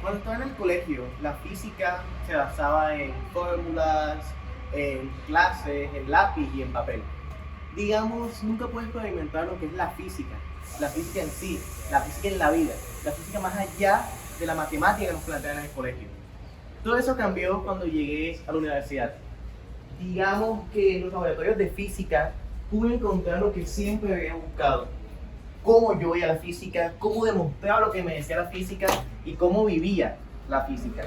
Cuando estaba en el colegio, la física se basaba en fórmulas, en clases, en lápiz y en papel. Digamos, nunca puedes experimentar lo que es la física en sí, la física en la vida, la física más allá de la matemática que nos plantean en el colegio. Todo eso cambió cuando llegué a la universidad. Digamos que en los laboratorios de física pude encontrar lo que siempre había buscado: cómo yo veía la física, cómo demostraba lo que me decía la física y cómo vivía la física.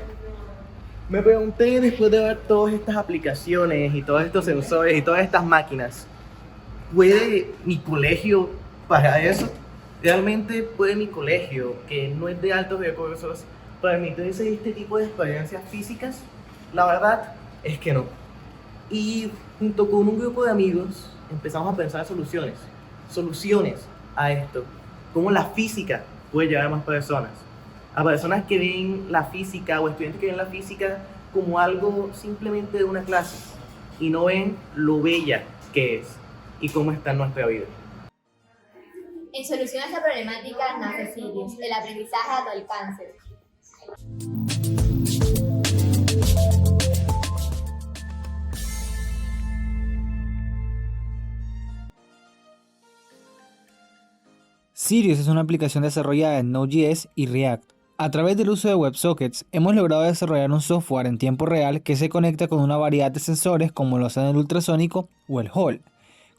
Me pregunté, después de ver todas estas aplicaciones y todos estos sensores y todas estas máquinas, ¿puede mi colegio para eso? ¿Realmente puede mi colegio, que no es de altos recursos, permitirse este tipo de experiencias físicas? La verdad es que no. Y junto con un grupo de amigos empezamos a pensar soluciones a esto. Cómo la física puede llegar a más personas. A personas que ven la física o estudiantes que ven la física como algo simplemente de una clase y no ven lo bella que es y cómo está en nuestra vida. En solución a esta problemática nace Sirius, el aprendizaje a tu alcance. Sirius es una aplicación desarrollada en Node.js y React. A través del uso de WebSockets, hemos logrado desarrollar un software en tiempo real que se conecta con una variedad de sensores como lo son el ultrasónico o el Hall.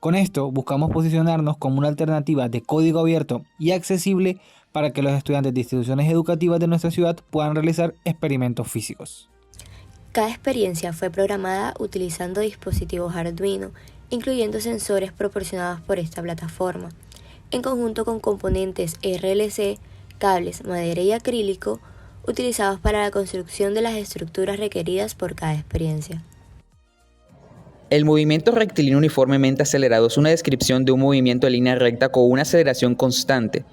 Con esto buscamos posicionarnos como una alternativa de código abierto y accesible para que los estudiantes de instituciones educativas de nuestra ciudad puedan realizar experimentos físicos. Cada experiencia fue programada utilizando dispositivos Arduino, incluyendo sensores proporcionados por esta plataforma, en conjunto con componentes RLC, cables, madera y acrílico, utilizados para la construcción de las estructuras requeridas por cada experiencia. El movimiento rectilíneo uniformemente acelerado es una descripción de un movimiento de línea recta con una aceleración constante,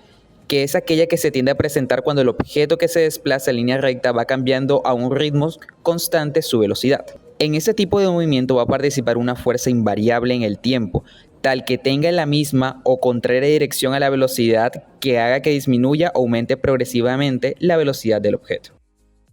que es aquella que se tiende a presentar cuando el objeto que se desplaza en línea recta va cambiando a un ritmo constante su velocidad. En ese tipo de movimiento va a participar una fuerza invariable en el tiempo, tal que tenga la misma o contraria dirección a la velocidad que haga que disminuya o aumente progresivamente la velocidad del objeto.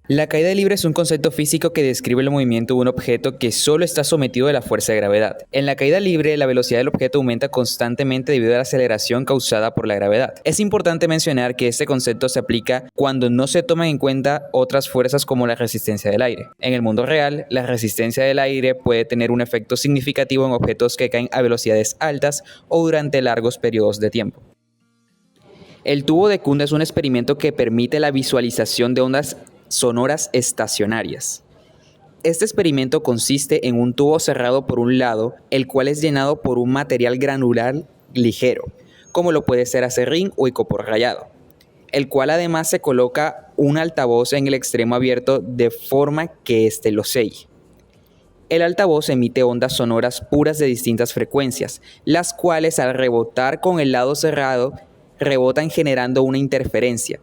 La caída libre es un concepto físico que describe el movimiento de un objeto que solo está sometido a la fuerza de gravedad. En la caída libre, la velocidad del objeto aumenta constantemente debido a la aceleración causada por la gravedad. Es importante mencionar que este concepto se aplica cuando no se toman en cuenta otras fuerzas como la resistencia del aire. En el mundo real, la resistencia del aire puede tener un efecto significativo en objetos que caen a velocidades altas o durante largos periodos de tiempo. El tubo de Kunda es un experimento que permite la visualización de ondas sonoras estacionarias. Este experimento consiste en un tubo cerrado por un lado, el cual es llenado por un material granular ligero, como lo puede ser acerrín o icopor rallado, el cual además se coloca un altavoz en el extremo abierto de forma que éste lo selle. El altavoz emite ondas sonoras puras de distintas frecuencias, las cuales al rebotar con el lado cerrado, rebotan generando una interferencia,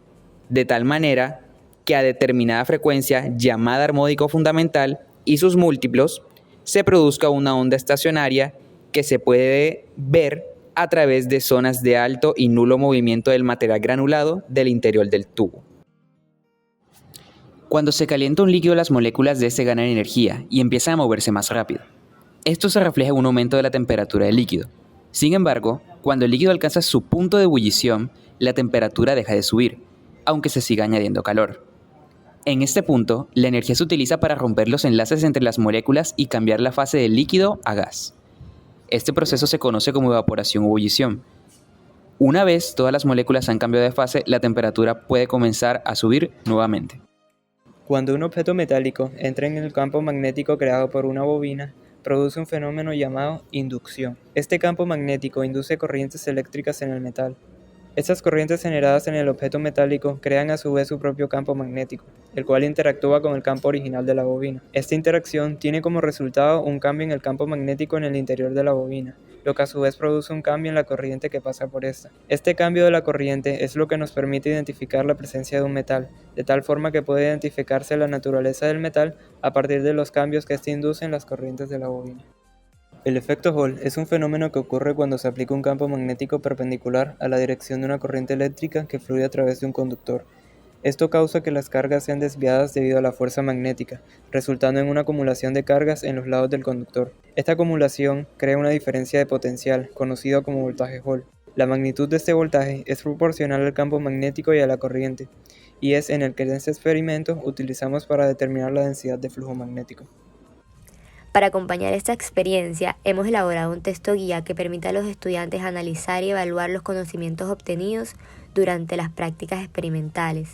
de tal manera que a determinada frecuencia llamada armónico fundamental y sus múltiplos se produzca una onda estacionaria que se puede ver a través de zonas de alto y nulo movimiento del material granulado del interior del tubo. Cuando se calienta un líquido, las moléculas de este ganan energía y empiezan a moverse más rápido. Esto se refleja en un aumento de la temperatura del líquido. Sin embargo, cuando el líquido alcanza su punto de ebullición, la temperatura deja de subir, aunque se siga añadiendo calor. En este punto, la energía se utiliza para romper los enlaces entre las moléculas y cambiar la fase del líquido a gas. Este proceso se conoce como evaporación o ebullición. Una vez todas las moléculas han cambiado de fase, la temperatura puede comenzar a subir nuevamente. Cuando un objeto metálico entra en el campo magnético creado por una bobina, produce un fenómeno llamado inducción. Este campo magnético induce corrientes eléctricas en el metal. Estas corrientes generadas en el objeto metálico crean a su vez su propio campo magnético, el cual interactúa con el campo original de la bobina. Esta interacción tiene como resultado un cambio en el campo magnético en el interior de la bobina, lo que a su vez produce un cambio en la corriente que pasa por esta. Este cambio de la corriente es lo que nos permite identificar la presencia de un metal, de tal forma que puede identificarse la naturaleza del metal a partir de los cambios que éste induce en las corrientes de la bobina. El efecto Hall es un fenómeno que ocurre cuando se aplica un campo magnético perpendicular a la dirección de una corriente eléctrica que fluye a través de un conductor. Esto causa que las cargas sean desviadas debido a la fuerza magnética, resultando en una acumulación de cargas en los lados del conductor. Esta acumulación crea una diferencia de potencial, conocido como voltaje Hall. La magnitud de este voltaje es proporcional al campo magnético y a la corriente, y es en el que en este experimento utilizamos para determinar la densidad de flujo magnético. Para acompañar esta experiencia, hemos elaborado un texto guía que permite a los estudiantes analizar y evaluar los conocimientos obtenidos durante las prácticas experimentales.